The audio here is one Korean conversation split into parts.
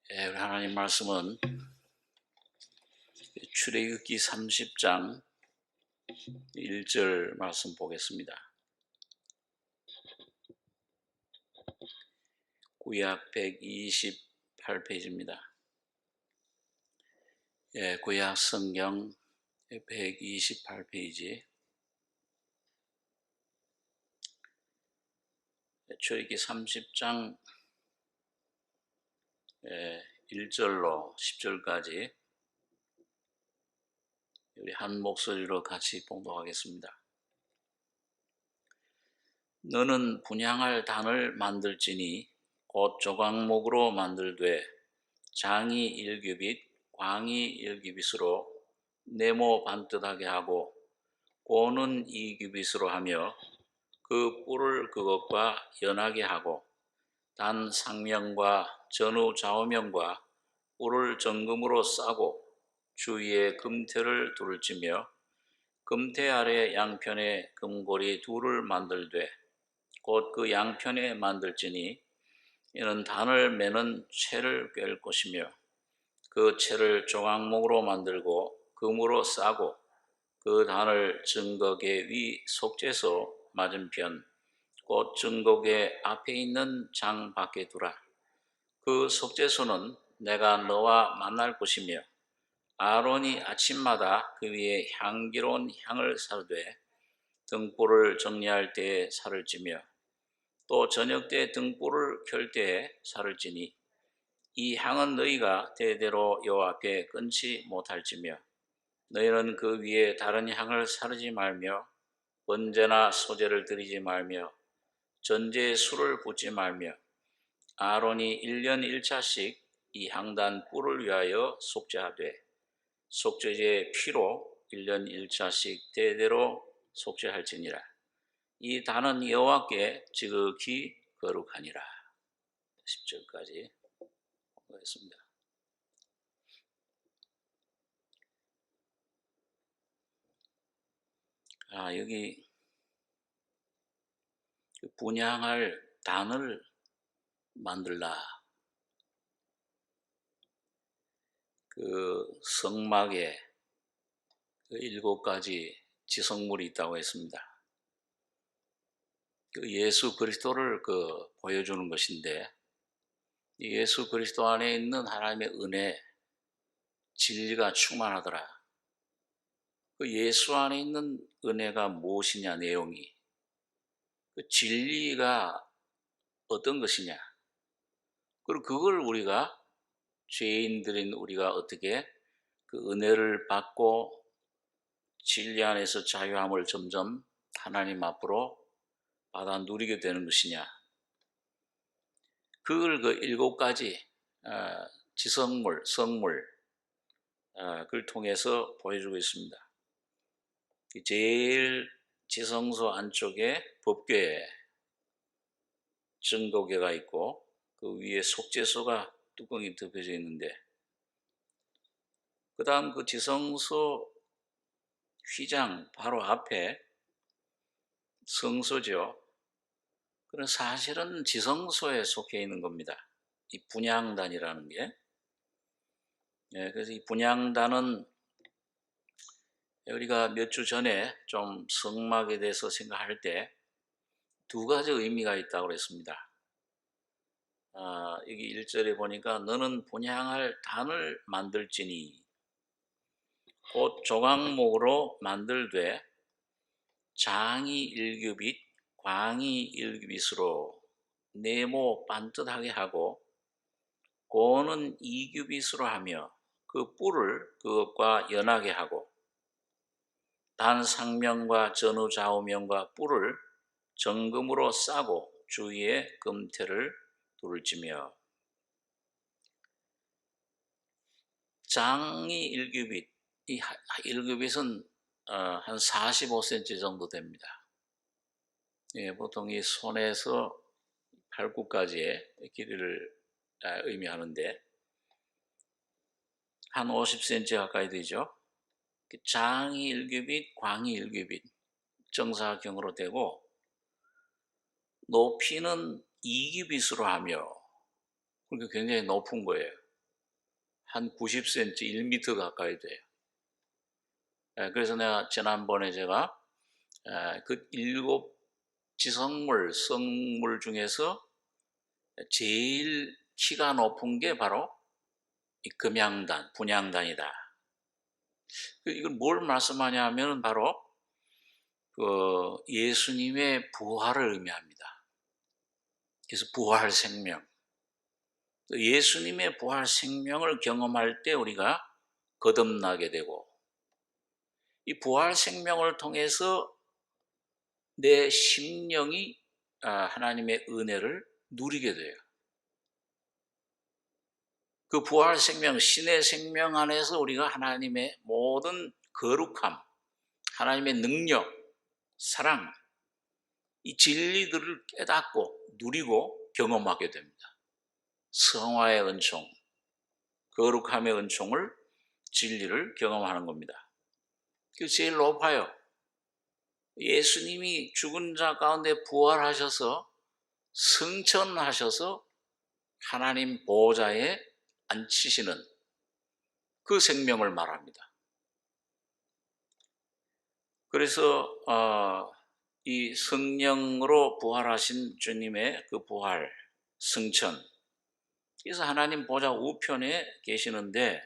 우리 하나님 말씀은 출애굽기 30장 1절 말씀 보겠습니다. 구약 128페이지입니다. 구약 성경 128페이지 출애굽기 30장 1절로 10절까지 우리 한 목소리로 같이 봉독하겠습니다. 너는 분향할 단을 만들지니 곧 조각목으로 만들되 장이 1규빗, 광이 1규빗으로 네모 반듯하게 하고 고는 2규빗으로 하며 그 뿔을 그것과 연하게 하고 단 상면과 전후 좌우면과 뿔을 정금으로 싸고 주위에 금테를 둘지며 금테 아래 양편에 금고리 둘을 만들되 곧 그 양편에 만들지니 이는 단을 매는 채를 꿰을 것이며 그 채를 조각목으로 만들고 금으로 싸고 그 단을 증거계 위 속죄소 맞은편 곧 증거계 앞에 있는 장 밖에 두라. 그 속죄소는 내가 너와 만날 곳이며 아론이 아침마다 그 위에 향기로운 향을 사르되 등불을 정리할 때에 살을 찌며 또 저녁 때 등불을 켤 때에 살을 찌니 이 향은 너희가 대대로 여호와 앞에 끊지 못할지며 너희는 그 위에 다른 향을 사르지 말며 번제나 소제를 드리지 말며 전제에 술을 붓지 말며 아론이 1년 1차씩 이 향단 뿔을 위하여 속죄하되 속죄제의 피로 1년 1차씩 대대로 속죄할지니라. 이 단은 여호와께 지극히 거룩하니라. 10절까지 보겠습니다. 여기 분향할 단을 만들라. 그 성막에 7가지 지성물이 있다고 했습니다. 그 예수 그리스도를 보여주는 것인데 예수 그리스도 안에 있는 하나님의 은혜, 진리가 충만하더라. 그 예수 안에 있는 은혜가 무엇이냐 내용이 그 진리가 어떤 것이냐 그리고 그걸 우리가 죄인들인 우리가 어떻게 그 은혜를 받고 진리 안에서 자유함을 점점 하나님 앞으로 받아 누리게 되는 것이냐 그걸 그 7가지 지성물, 성물 그걸 통해서 보여주고 있습니다. 제일 지성소 안쪽에 법궤 증거궤가 있고 그 위에 속죄소가 뚜껑이 덮여져 있는데 그 다음 그 지성소 휘장 바로 앞에 성소죠. 그런 사실은 지성소에 속해 있는 겁니다. 이 분향단이라는 게. 그래서 이 분향단은 우리가 몇 주 전에 좀 성막에 대해서 생각할 때 2가지 의미가 있다고 그랬습니다. 여기 1절에 보니까 너는 분향할 단을 만들지니 곧 조각목으로 만들되 장이 1규빗, 광이 1규빗으로 네모 반듯하게 하고 고는 2규빗으로 하며 그 뿔을 그것과 연하게 하고 단 상면과 전후 좌우면과 뿔을 정금으로 싸고 주위에 금테를 둘지며 장이 1규빗, 이 1규빗은 한 45cm 정도 됩니다. 보통 이 손에서 발끝까지의 길이를 의미하는데 한 50cm 가까이 되죠. 장이 1규빗, 광이 1규빗 정사각형으로 되고 높이는 2규빗으로 하며 그러니까 굉장히 높은 거예요. 한 90cm, 1m 가까이 돼요. 그래서 내가 지난번에 제가 그 7지성물, 성물 중에서 제일 키가 높은 게 바로 이 금양단, 분양단이다. 이걸 뭘 말씀하냐 하면 바로 그 예수님의 부활을 의미합니다. 그래서 부활 생명. 예수님의 부활 생명을 경험할 때 우리가 거듭나게 되고, 이 부활 생명을 통해서 내 심령이 하나님의 은혜를 누리게 돼요. 그 부활 생명, 신의 생명 안에서 우리가 하나님의 모든 거룩함, 하나님의 능력, 사랑, 이 진리들을 깨닫고 누리고 경험하게 됩니다. 성화의 은총, 거룩함의 은총을, 진리를 경험하는 겁니다. 그게 제일 높아요. 예수님이 죽은 자 가운데 부활하셔서 승천하셔서 하나님 보좌에 앉히시는 그 생명을 말합니다. 그래서 이 성령으로 부활하신 주님의 그 부활, 승천, 그래서 하나님 보좌 우편에 계시는데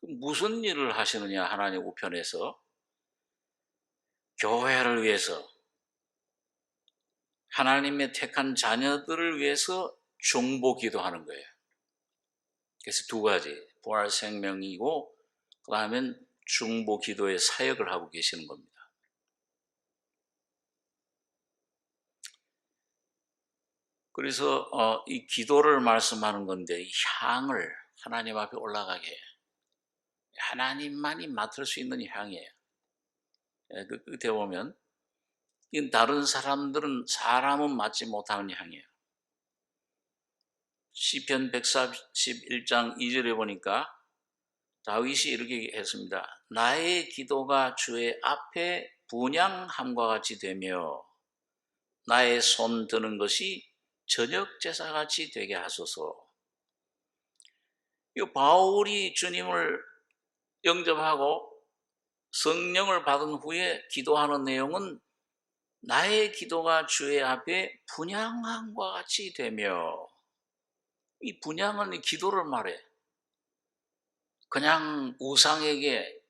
무슨 일을 하시느냐, 하나님 우편에서 교회를 위해서, 하나님의 택한 자녀들을 위해서 중보 기도하는 거예요. 그래서 두 가지, 부활 생명이고 그 다음엔 중보 기도의 사역을 하고 계시는 겁니다. 그래서 이 기도를 말씀하는 건데, 이 향을 하나님 앞에 올라가게 해요. 하나님만이 맡을 수 있는 향이에요. 그 끝에 보면 다른 사람은 맡지 못하는 향이에요. 시편 141장 2절에 보니까 다윗이 이렇게 했습니다. 나의 기도가 주의 앞에 분향함과 같이 되며 나의 손 드는 것이 저녁 제사같이 되게 하소서. 이 바울이 주님을 영접하고 성령을 받은 후에 기도하는 내용은 나의 기도가 주의 앞에 분향함과 같이 되며, 이 분향은 기도를 말해. 그냥 우상에게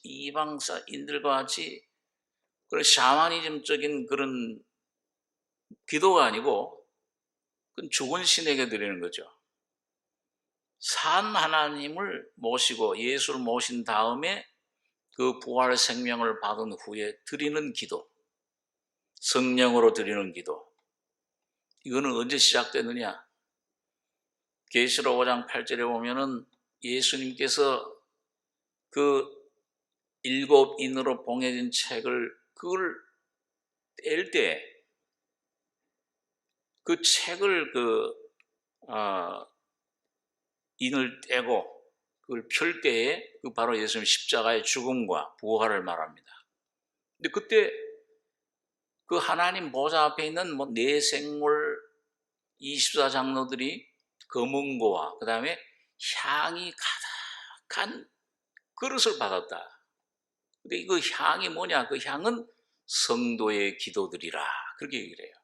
이방사인들과 같이 그런 샤머니즘적인 그런 기도가 아니고, 그건 죽은 신에게 드리는 거죠. 산 하나님을 모시고 예수를 모신 다음에 그 부활 생명을 받은 후에 드리는 기도, 성령으로 드리는 기도. 이거는 언제 시작되느냐? 계시록 5장 8절에 보면은 예수님께서 그 7인으로 봉해진 책을 그걸 뗄 때, 그 책을 인을 떼고 그걸 펼 때에 그 바로 예수님 십자가의 죽음과 부활을 말합니다. 근데 그때 그 하나님 보좌 앞에 있는 네 생물 24장로들이 검은고와 그 다음에 향이 가득한 그릇을 받았다. 근데 이거 향이 뭐냐? 그 향은 성도의 기도들이라, 그렇게 얘기를 해요.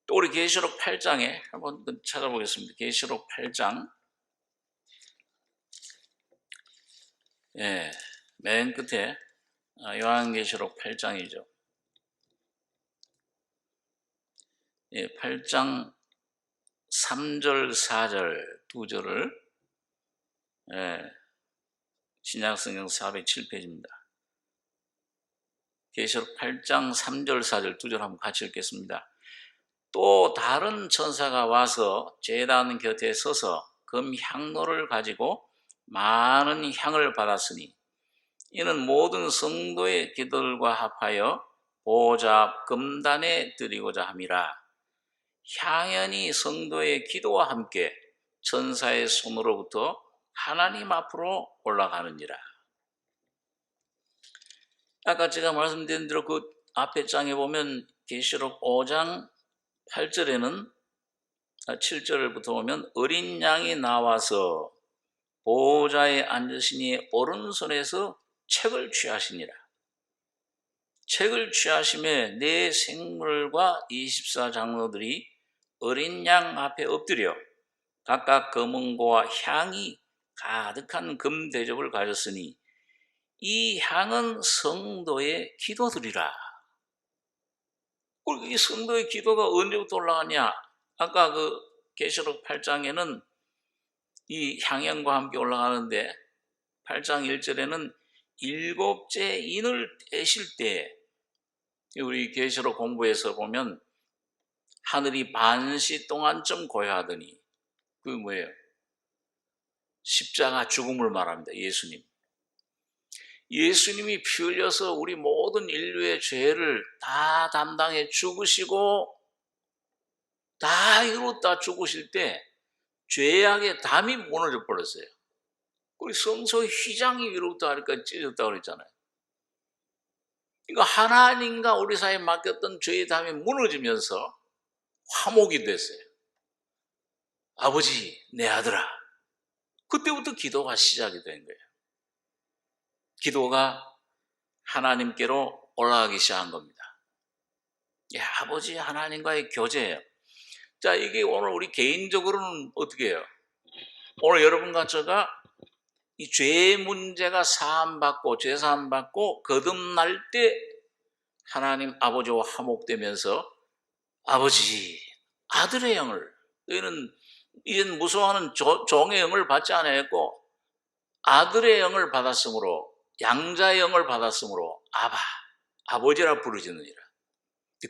또 우리 계시록 8장에 한번 찾아보겠습니다. 계시록 8장, 맨 끝에 요한계시록 8장이죠. 8장 3절, 4절 두 절을 신약성경 407페이지입니다. 계시록 8장 3절, 4절 두 절 한번 같이 읽겠습니다. 또 다른 천사가 와서 제단 곁에 서서 금향로를 가지고 많은 향을 받았으니 이는 모든 성도의 기도들과 합하여 보좌 앞 금단에 드리고자 함이라. 향연이 성도의 기도와 함께 천사의 손으로부터 하나님 앞으로 올라가느니라. 아까 제가 말씀드린 대로 그 앞에 장에 보면 계시록 5장 8절에는 7절부터 보면 어린 양이 나와서 보호자에 앉으시니 오른손에서 책을 취하시니라. 책을 취하심에 네 생물과 24장로들이 어린 양 앞에 엎드려 각각 검은고와 향이 가득한 금 대접을 가졌으니 이 향은 성도의 기도들이라. 이 성도의 기도가 언제부터 올라가냐? 아까 그 계시록 8장에는 이 향연과 함께 올라가는데 8장 1절에는 일곱째 인을 떼실 때, 우리 계시록 공부에서 보면 하늘이 반시 동안쯤 고요하더니, 그게 뭐예요? 십자가 죽음을 말합니다. 예수님이 피 흘려서 우리 모든 인류의 죄를 다 담당해 죽으시고 다 이뤘다 죽으실 때 죄악의 담이 무너져 버렸어요. 우리 성소의 휘장이 위로부터 아래까지 찢어졌다고 그랬잖아요. 그러니까 하나님과 우리 사이에 맡겼던 죄의 담이 무너지면서 화목이 됐어요. 아버지, 내 아들아. 그때부터 기도가 시작이 된 거예요. 기도가 하나님께로 올라가기 시작한 겁니다. 아버지 하나님과의 교제예요. 자, 이게 오늘 우리 개인적으로는 어떻게 해요? 오늘 여러분과 제가 이 죄의 문제가 사함받고 죄 사함받고 거듭날 때 하나님 아버지와 화목되면서 아버지 아들의 영을, 너희는 이젠 무서워하는 종의 영을 받지 않았고 아들의 영을 받았으므로, 양자의 영을 받았으므로 아버지라 부르짖느니라.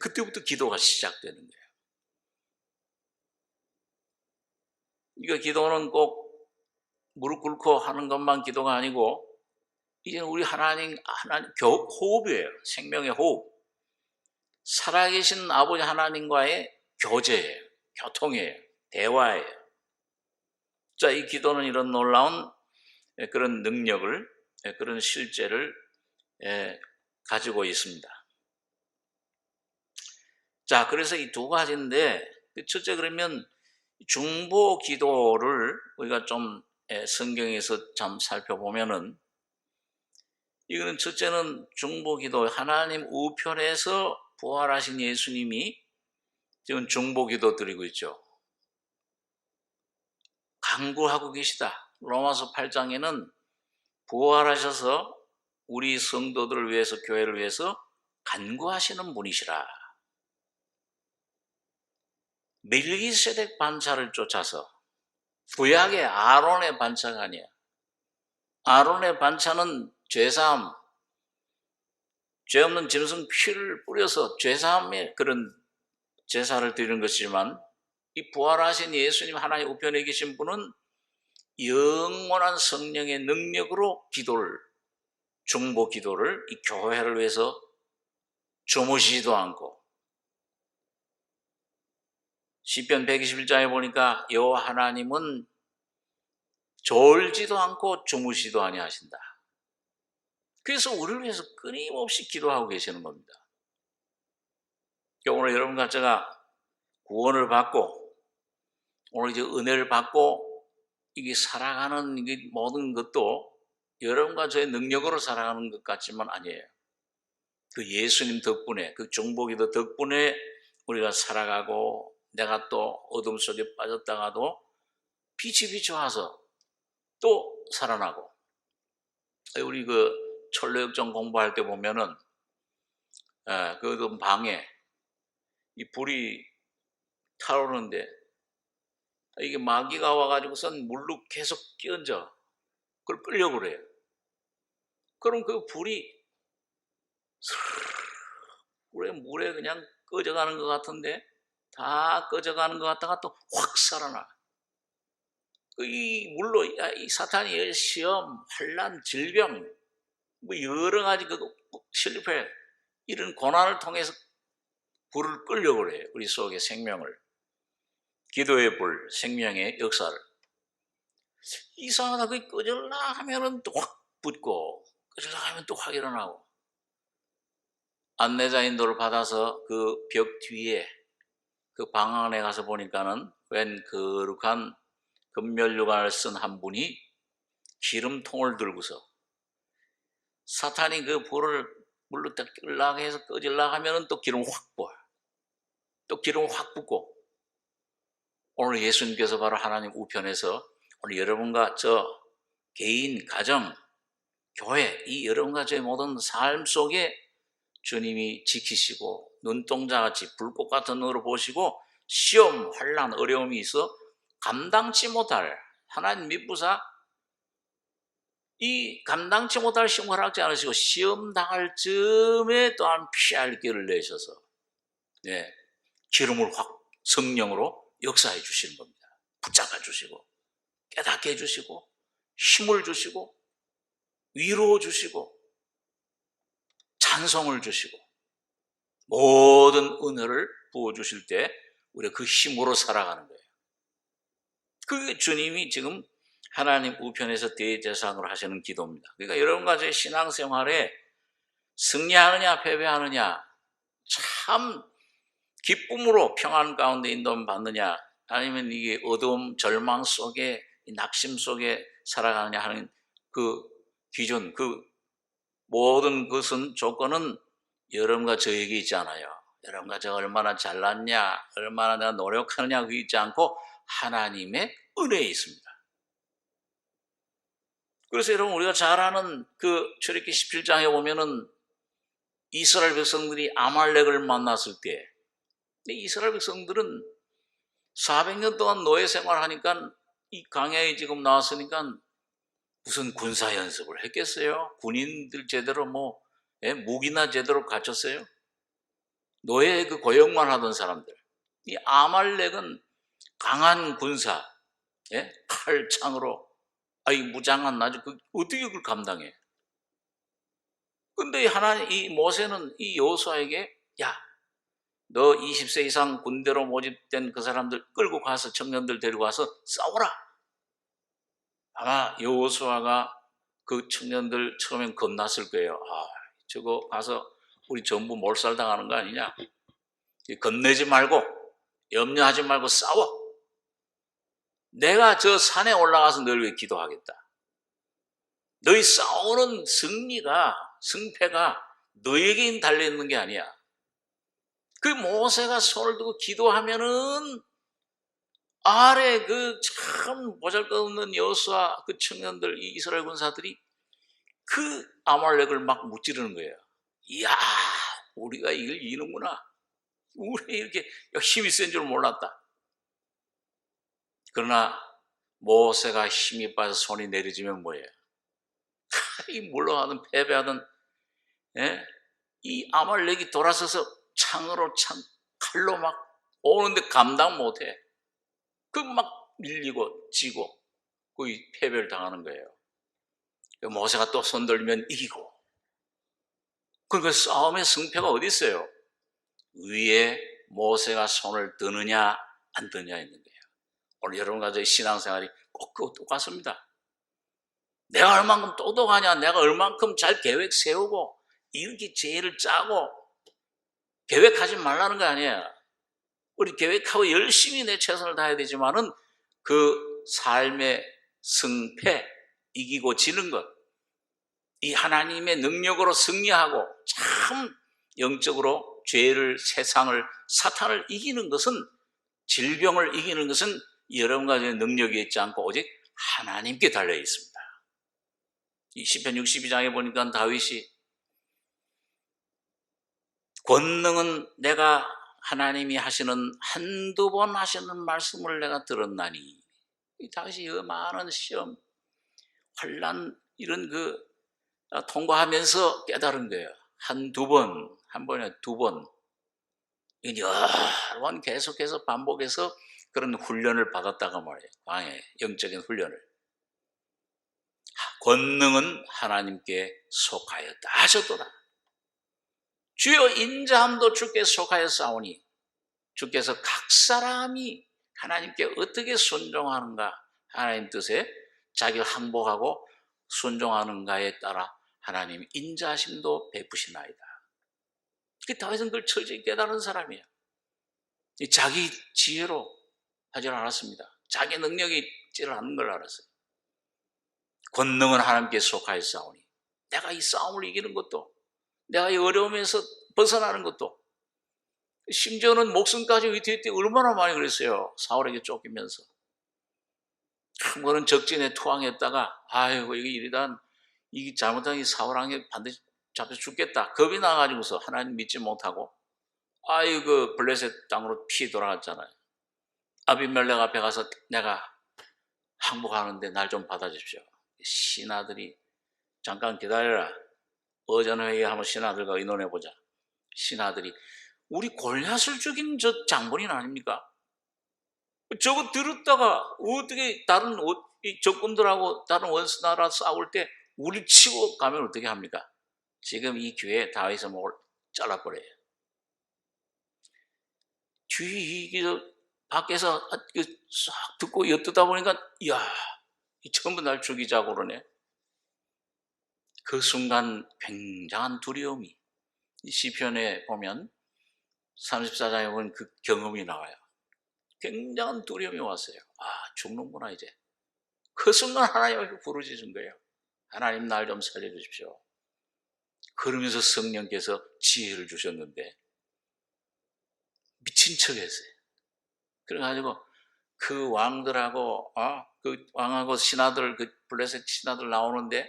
그때부터 기도가 시작되는 거예요. 그러니까 기도는 꼭 무릎 꿇고 하는 것만 기도가 아니고 이제는 우리 하나님 호흡이에요. 생명의 호흡. 살아계신 아버지 하나님과의 교제예요. 교통이에요. 대화예요. 자, 이 기도는 이런 놀라운 그런 능력을, 그런 실제를 가지고 있습니다. 자, 그래서 이 두 가지인데, 첫째 그러면 중보 기도를 우리가 좀 성경에서 참 살펴보면은, 이거는 첫째는 중보 기도, 하나님 우편에서 부활하신 예수님이 지금 중보 기도 드리고 있죠. 간구하고 계시다. 로마서 8장에는 부활하셔서 우리 성도들을 위해서, 교회를 위해서 간구하시는 분이시라. 멜기세덱 반차를 쫓아서, 구약의 아론의 반차가 아니야. 아론의 반차는 죄사함, 죄 없는 짐승 피를 뿌려서 죄사함의 그런 제사를 드리는 것이지만, 이 부활하신 예수님 하나님 우편에 계신 분은 영원한 성령의 능력으로 기도를, 중보 기도를 이 교회를 위해서 주무시지도 않고, 시편 121장에 보니까 여호와 하나님은 졸지도 않고 주무시지도 아니하신다. 그래서 우리를 위해서 끊임없이 기도하고 계시는 겁니다. 오늘 여러분과 제가 구원을 받고 오늘 이제 은혜를 받고 이게 살아가는 이게 모든 것도 여러분과 저의 능력으로 살아가는 것 같지만 아니에요. 그 예수님 덕분에, 그 중보기도 덕분에 우리가 살아가고, 내가 또 어둠 속에 빠졌다가도 빛이 비춰와서 또 살아나고. 우리 그 철로역정 공부할 때 보면은 그 방에 이 불이 타오르는데 이게 마귀가 와가지고선 물로 계속 끼얹어 그걸 끌려고 그래요. 그럼 그 불이 물에 그냥 꺼져가는 것 같은데 다 꺼져가는 것 같다가 또 확 살아나. 이 물로 이 사탄이 시험, 환난, 질병, 뭐 여러 가지 그 실패, 이런 고난을 통해서 불을 끌려고 그래요. 우리 속의 생명을. 기도의 불, 생명의 역사를. 이상하다. 그게 꺼질라 하면은 또 확 붙고, 꺼질라 하면 또 확 일어나고. 안내자 인도를 받아서 그 벽 뒤에 그 방 안에 가서 보니까는 웬 거룩한 금면류관을 쓴 한 분이 기름통을 들고서 사탄이 그 불을 물로 딱 끌려고 해서 꺼질라고 하면은 또 기름 확 부어. 또 기름 확 붓고, 오늘 예수님께서 바로 하나님 우편에서 오늘 여러분과 저 개인, 가정, 교회, 이 여러분과 저의 모든 삶 속에 주님이 지키시고 눈동자같이 불꽃 같은 눈으로 보시고 시험, 환난, 어려움이 있어 감당치 못할, 하나님 미쁘사 이 감당치 못할 시험을 하지 않으시고 시험 당할 즈음에 또한 피할 길을 내셔서 기름을 확 성령으로 역사해 주시는 겁니다. 붙잡아 주시고 깨닫게 해주시고 힘을 주시고 위로 주시고 찬송을 주시고 모든 은혜를 부어주실 때 우리가 그 힘으로 살아가는 거예요. 그게 주님이 지금 하나님 우편에서 대제사장으로 하시는 기도입니다. 그러니까 여러분과 제 신앙생활에 승리하느냐 패배하느냐, 참 기쁨으로 평안 가운데 인도를 받느냐, 아니면 이게 어두움 절망 속에 낙심 속에 살아가느냐 하는 그 기준, 그 모든 것은 조건은 여러분과 저에게 있지 않아요. 여러분과 제가 얼마나 잘났냐, 얼마나 내가 노력하느냐 그게 있지 않고 하나님의 은혜에 있습니다. 그래서 여러분 우리가 잘 아는 그 출애굽기 17장에 보면은 이스라엘 백성들이 아말렉을 만났을 때, 이스라엘 백성들은 400년 동안 노예 생활하니까 이 강야에 지금 나왔으니까 무슨 군사 연습을 했겠어요? 군인들 제대로 무기나 제대로 갖췄어요? 노예 그 고용만 하던 사람들. 이 아말렉은 강한 군사, 칼, 창으로, 무장한 나주, 어떻게 그걸 감당해? 근데 이 모세는 이 여호수아에게, 야, 너 20세 이상 군대로 모집된 그 사람들 끌고 가서 청년들 데리고 와서 싸워라. 아마 여호수아가 그 청년들 처음엔 겁났을 거예요. 저거 가서 우리 전부 몰살당하는 거 아니냐? 겁내지 말고 염려하지 말고 싸워. 내가 저 산에 올라가서 너를 위해 기도하겠다. 너희 싸우는 승패가 너에게 달려있는 게 아니야. 그 모세가 손을 두고 기도하면은 아래 그 참 보잘것없는 여호수아 그 청년들, 이 이스라엘 군사들이 그 아말렉을 막 무찌르는 거예요. 이야, 우리가 이걸 이기는구나. 우리 이렇게 힘이 센 줄 몰랐다. 그러나 모세가 힘이 빠져 손이 내려지면 뭐예요? 이 물러가든 패배하든 이 아말렉이 돌아서서 창으로 칼로 막 오는데 감당 못해. 그 막 밀리고 지고 거의 패배를 당하는 거예요. 모세가 또 손 들면 이기고. 그러니까 싸움의 승패가 어디 있어요? 위에 모세가 손을 드느냐 안 드느냐 있는 거예요. 오늘 여러분과 저희 신앙생활이 꼭 그거 똑같습니다. 내가 얼만큼 똑똑하냐, 내가 얼만큼 잘 계획 세우고 이렇게 제의를 짜고 계획하지 말라는 거 아니에요. 우리 계획하고 열심히 내 최선을 다해야 되지만은 그 삶의 승패, 이기고 지는 것, 이 하나님의 능력으로 승리하고 참 영적으로 죄를, 세상을, 사탄을 이기는 것은, 질병을 이기는 것은 여러분과 제 능력이 있지 않고 오직 하나님께 달려 있습니다. 이 시편 62장에 보니까 다윗이 권능은 내가 하나님이 하시는 한두 번 하시는 말씀을 내가 들었나니, 이 다윗이 많은 시험, 환난 이런 통과하면서 깨달은 거예요. 한두 번, 한 번에 두 번, 여러 번 계속해서 반복해서 그런 훈련을 받았다가 말이에요. 광야에 영적인 훈련을. 권능은 하나님께 속하였다 하셨도다. 주여 인자함도 주께 속하여 싸우니, 주께서 각 사람이 하나님께 어떻게 순종하는가, 하나님 뜻에 자기를 항복하고 순종하는가에 따라 하나님 인자하심도 베푸시나이다. 다윗은 그걸 철저히 깨달은 사람이에요. 자기 지혜로 하지 않았습니다. 자기 능력이 있지를 않는 걸 알았어요. 권능은 하나님께 속하여 싸우니 내가 이 싸움을 이기는 것도, 내가 이 어려움에서 벗어나는 것도, 심지어는 목숨까지 위태위태 얼마나 많이 그랬어요. 사울에게 쫓기면서. 한 번은 적진에 투항했다가 아이고 이게 이러다 이게 잘못하면 사울왕에 반드시 잡혀 죽겠다 겁이 나가지고서 하나님 믿지 못하고 아이고 블레셋 땅으로 피 돌아갔잖아요. 아비멜렉 앞에 가서 내가 항복하는데 날 좀 받아주십시오. 신하들이 잠깐 기다려라. 어전회의에 한번 신하들과 의논해보자. 신하들이 우리 골리앗을 죽인 저 장본인 아닙니까? 저거 들었다가 어떻게 다른 적군들하고 다른 원수 나라 싸울 때 우리 치고 가면 어떻게 합니까? 지금 이 기회에 다윗의 목을 잘라버려요. 뒤에 밖에서 싹 듣고 엿듣다 보니까 이야 전부 날 죽이자고 그러네. 그 순간 굉장한 두려움이 시편에 보면 34장에 보면 그 경험이 나와요. 굉장한 두려움이 왔어요. 아 죽는구나 이제. 그 순간 하나님께 부르짖은 거예요. 하나님 날 좀 살려주십시오. 그러면서 성령께서 지혜를 주셨는데 미친 척 했어요. 그래가지고 그 왕들하고 그 왕하고 신하들 그 블레셋 신하들 나오는데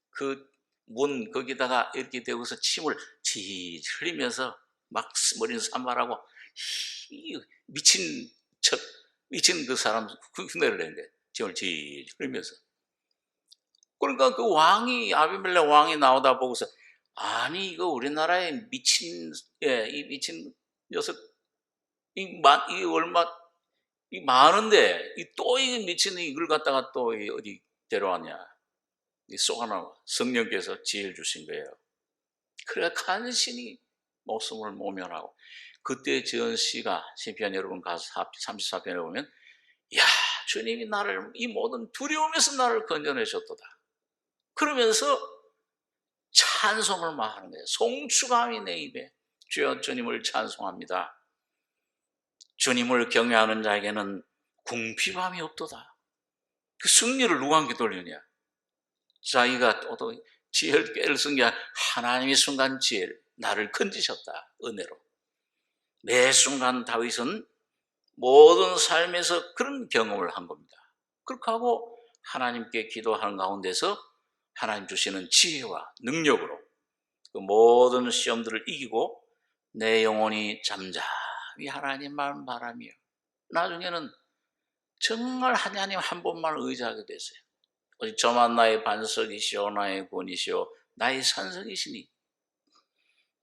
그 문 거기다가 이렇게 대고서 침을 지 흘리면서 막 머리는 산발하고 미친 척 미친 그 사람 흉내를 낸대. 침을 지 흘리면서. 그러니까 그 왕이 아비멜렉 왕이 나오다 보고서 아니 이거 우리나라에 미친 이 미친 녀석 이 얼마 이 많은데 또 이 미친 이걸 갖다가 또 어디 데려왔냐? 이 쏘아나와 성령께서 지혜를 주신 거예요. 그래 간신히 목숨을 모면하고 그때 지은 시가 시편 여러분 가서 34편에 보면 야 주님이 나를 이 모든 두려움에서 나를 건져내셨도다. 그러면서 찬송을 막 하는 거예요. 송축함이 내 입에 주여 주님을 찬송합니다. 주님을 경외하는 자에게는 궁핍함이 없도다. 그 승리를 누구한테 돌리느냐? 자기가 또 지혜를 깨를 쓴 게 하나님이 순간 지혜를 나를 건지셨다. 은혜로. 매 순간 다윗은 모든 삶에서 그런 경험을 한 겁니다. 그렇게 하고 하나님께 기도하는 가운데서 하나님 주시는 지혜와 능력으로 그 모든 시험들을 이기고 내 영혼이 잠잠히 하나님만 바라며 나중에는 정말 하나님 한 분만 의지하게 됐어요. 오직 저만 나의 반석이시오 나의 구원이시오 나의 산성이시니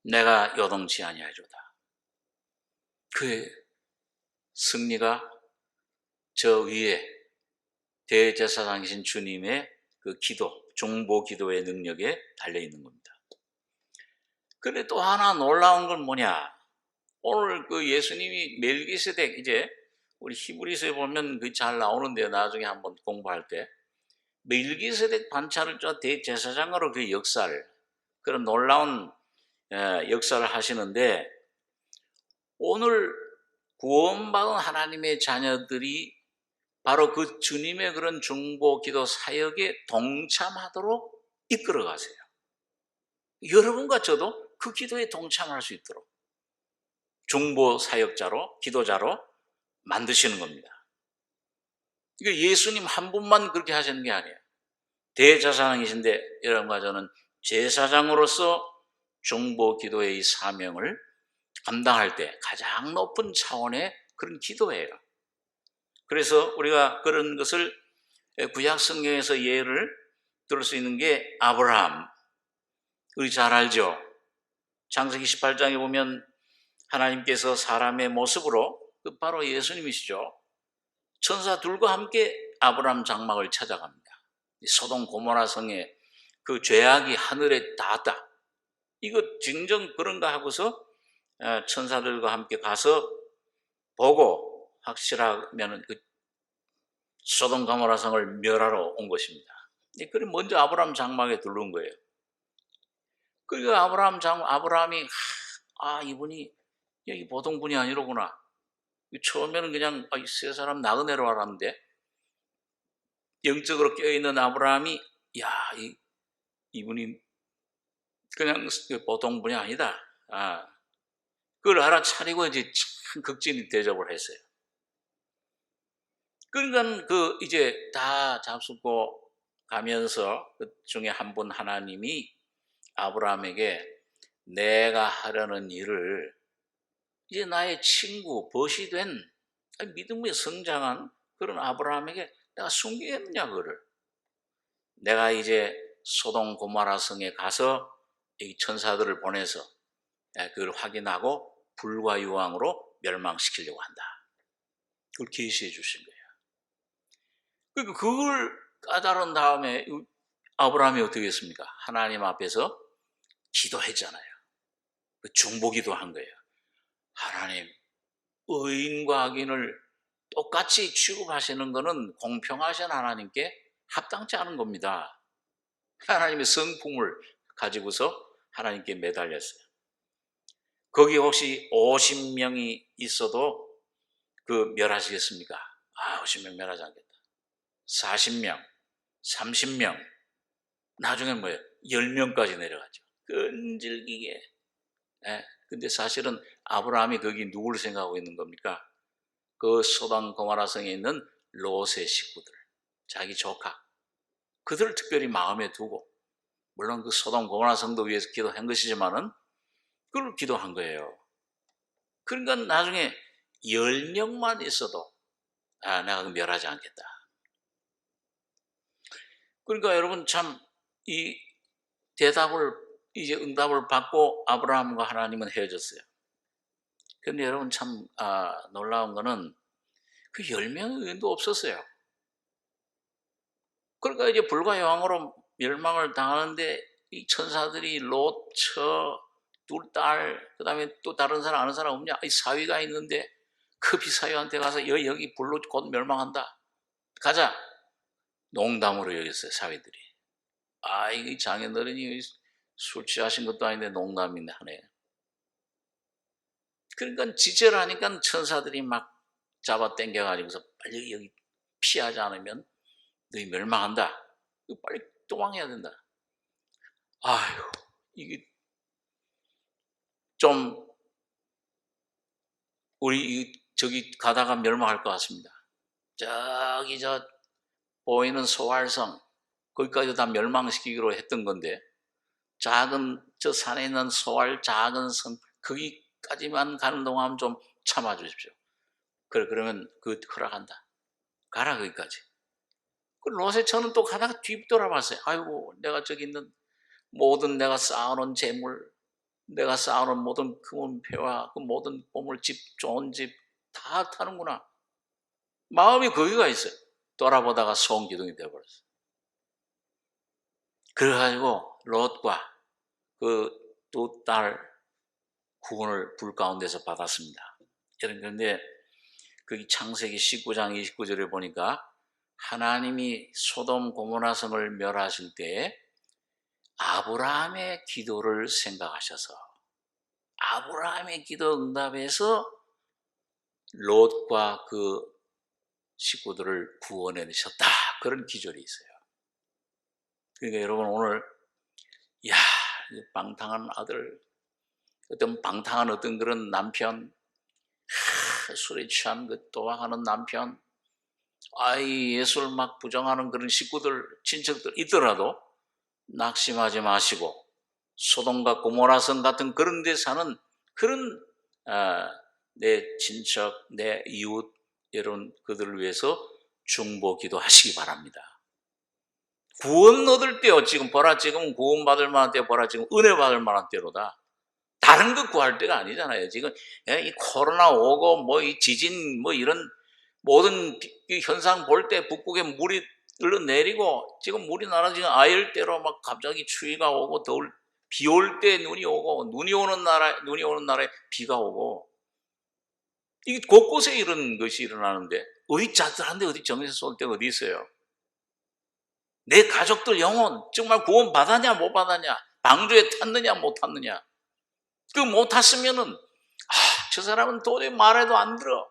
내가 요동치 아니하리로다. 그의 승리가 저 위에 대제사장이신 주님의 그 기도, 중보 기도의 능력에 달려있는 겁니다. 그런데 또 하나 놀라운 건 뭐냐? 오늘 그 예수님이 멜기세덱 이제 우리 히브리서에 보면 그 잘 나오는데요. 나중에 한번 공부할 때 멜기세덱 반차를 저 대제사장으로 그 역사를 그런 놀라운 역사를 하시는데 오늘 구원받은 하나님의 자녀들이 바로 그 주님의 그런 중보 기도 사역에 동참하도록 이끌어 가세요. 여러분과 저도 그 기도에 동참할 수 있도록 중보 사역자로 기도자로 만드시는 겁니다. 이게 예수님 한 분만 그렇게 하시는 게 아니에요. 대제사장이신데 여러분과 저는 제사장으로서 중보 기도의 이 사명을 감당할 때 가장 높은 차원의 그런 기도예요. 그래서 우리가 그런 것을 구약 성경에서 예를 들을 수 있는 게 아브라함, 우리 잘 알죠? 창세기 18장에 보면 하나님께서 사람의 모습으로 바로 예수님이시죠. 천사들과 함께 아브라함 장막을 찾아갑니다. 소돔 고모라 성에 그 죄악이 하늘에 닿았다. 이거 진정 그런가 하고서 천사들과 함께 가서 보고 확실하면 그 소돔 고모라 성을 멸하러 온 것입니다. 그래 먼저 아브라함 장막에 들어온 거예요. 그리고 아브라함이 이분이 여기 보통 분이 아니로구나. 처음에는 그냥 세 사람 나그네로 알았는데 영적으로 깨어있는 아브라함이 이분이 그냥 보통 분이 아니다. 그걸 알아차리고 이제 참 극진히 대접을 했어요. 그러니까 이제 다 잡수고 가면서 그 중에 한 분 하나님이 아브라함에게 내가 하려는 일을 이제 나의 친구, 벗이 된 믿음의 성장한 그런 아브라함에게 내가 숨기겠느냐, 그거를. 내가 이제 소돔 고모라 성에 가서 이 천사들을 보내서 그걸 확인하고 불과 유황으로 멸망시키려고 한다. 그걸 계시해 주신 거예요. 그러니까 그걸 까다로운 다음에 아브라함이 어떻게 했습니까? 하나님 앞에서 기도했잖아요. 중보기도 한 거예요. 하나님, 의인과 악인을 똑같이 취급하시는 것은 공평하신 하나님께 합당치 않은 겁니다. 하나님의 성품을 가지고서 하나님께 매달렸어요. 거기 혹시 50명이 있어도 멸하시겠습니까? 50명 멸하지 않겠다. 40명, 30명, 나중에 뭐예요? 10명까지 내려가죠. 끈질기게. 근데 사실은 아브라함이 거기 누구를 생각하고 있는 겁니까? 그 소돔 고모라 성에 있는 롯의 식구들, 자기 조카, 그들을 특별히 마음에 두고, 물론 그 소돔 고모라 성도 위해서 기도한 것이지만은 그걸 기도한 거예요. 그러니까 나중에 10명만 있어도 내가 멸하지 않겠다. 그러니까 여러분 참 이 응답을 받고 아브라함과 하나님은 헤어졌어요. 그런데 여러분 참 놀라운 거는 그 10명의 의인도 없었어요. 그러니까 이제 불과 여왕으로 멸망을 당하는데 이 천사들이 롯, 둘 딸, 그 다음에 또 다른 사람 아는 사람 없냐? 이 사위가 있는데 그 비사위한테 가서 여기 불로 곧 멸망한다. 가자. 농담으로 여겼어요, 사위들이. 이 장인어른이 술 취하신 것도 아닌데 농담이네 하네. 그러니까 지체하니까 천사들이 막 잡아 당겨가지고서 빨리 여기 피하지 않으면 너희 멸망한다. 빨리 도망해야 된다. 이게 좀 우리 저기 가다가 멸망할 것 같습니다. 저기 보이는 소활성 거기까지 다 멸망시키기로 했던 건데 작은 저 산에 있는 소활 작은 성 거기까지만 가는 동안 좀 참아 주십시오. 그러면 허락한다. 가라 거기까지. 롯의 처는 또 가다가 뒤돌아봤어요. 아이고 내가 저기 있는 모든 내가 쌓아놓은 재물, 내가 쌓아놓은 모든 금은 패와 그 모든 보물집, 좋은 집 다 타는구나. 마음이 거기가 있어요. 돌아보다가 소음기둥이 되어버렸어요. 그래가지고 롯과 그 두 딸 구원을 불 가운데서 받았습니다. 그런데 거기 창세기 19장 29절에 보니까 하나님이 소돔 고모라 성을 멸하실 때 아브라함의 기도를 생각하셔서 아브라함의 기도 응답에서 롯과 그 식구들을 구원해내셨다. 그런 기절이 있어요. 그러니까 여러분 오늘 방탕한 아들, 방탕한 어떤 그런 남편, 술에 취한 도박하는 남편, 예술 막 부정하는 그런 식구들, 친척들 있더라도 낙심하지 마시고 소돔과 고모라 성 같은 그런 데 사는 그런 내 친척, 내 이웃 이런 그들을 위해서 중보 기도하시기 바랍니다. 구원 얻을 때요. 지금 구원 받을 만한 때 지금 은혜 받을 만한 때로다. 다른 거 구할 때가 아니잖아요. 지금 이 코로나 오고 이 지진 이런 모든 현상 볼 때 북극에 물이 흘러내리고 지금 우리나라 지금 아열대로 막 갑자기 추위가 오고 비 올 때 눈이 오고 눈이 오는 나라에 비가 오고 이게 곳곳에 이런 것이 일어나는데 어디 잣들한데 어디 정에서 쏠 데가 어디 있어요? 내 가족들 영혼 정말 구원 받았냐 못 받았냐, 방주에 탔느냐 못 탔느냐, 못 탔으면은 저 사람은 도저히 말해도 안 들어.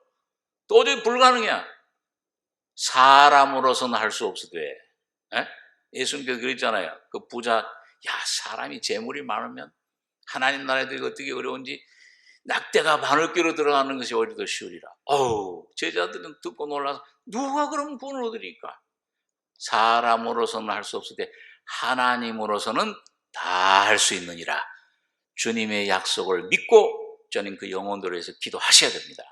도저히 불가능이야. 사람으로서는 할 수 없어도 돼. 예수님께서 그랬잖아요. 그 부자, 야, 사람이 재물이 많으면 하나님 나라에 들기 어떻게 어려운지 낙대가 바늘귀로 들어가는 것이 오히려 더 쉬우리라. 어우, 제자들은 듣고 놀라서 누가 그럼 구원을 얻으리까? 사람으로서는 할 수 없을 때 하나님으로서는 다 할 수 있느니라. 주님의 약속을 믿고 저는 그 영혼들을 위해서 기도하셔야 됩니다.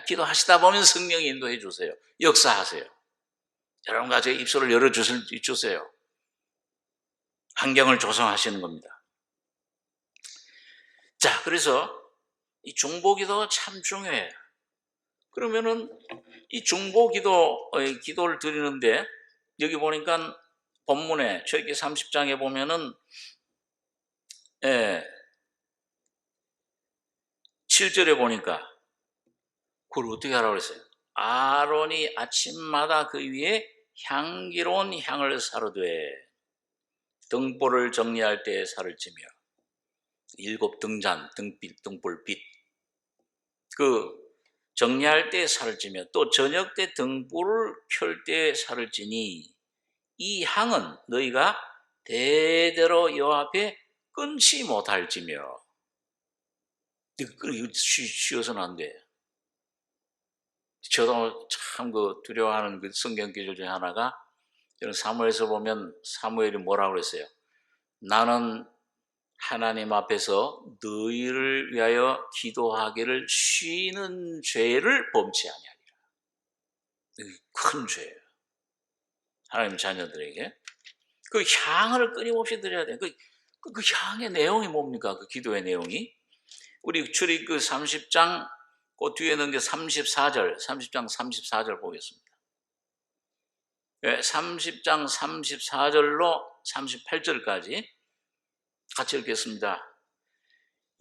기도하시다 보면 성령이 인도해 주세요. 역사하세요. 여러분과 제 입술을 열어주세요. 환경을 조성하시는 겁니다. 자, 그래서 이 중보기도가 참 중요해요. 그러면은 이 기도를 드리는데 여기 보니까 본문에 출애굽기 30장에 보면은 7절에 보니까 그걸 어떻게 하라고 그랬어요? 아론이 아침마다 그 위에 향기로운 향을 사르되 등불을 정리할 때에 살을 찌며 7 등잔, 등불빛 그 정리할 때 살을 찌며 또 저녁 때 등불을 켤 때 살을 찌니 이 향은 너희가 대대로 여호와 앞에 끊지 못할지며. 이거 쉬어서는 안 돼. 저도 참 그 두려워하는 그 성경 구절 중에 하나가 저는 사무엘에서 보면 사무엘이 뭐라고 그랬어요? 나는 하나님 앞에서 너희를 위하여 기도하기를 쉬는 죄를 범치 아니하리라. 큰 죄예요. 하나님 자녀들에게 그 향을 끊임없이 드려야 돼. 그 향의 내용이 뭡니까? 그 기도의 내용이 우리 출애굽 그 30장 그 뒤에 있는 게 34절, 30장 34절 보겠습니다. 30장 34절로 38절까지 같이 읽겠습니다.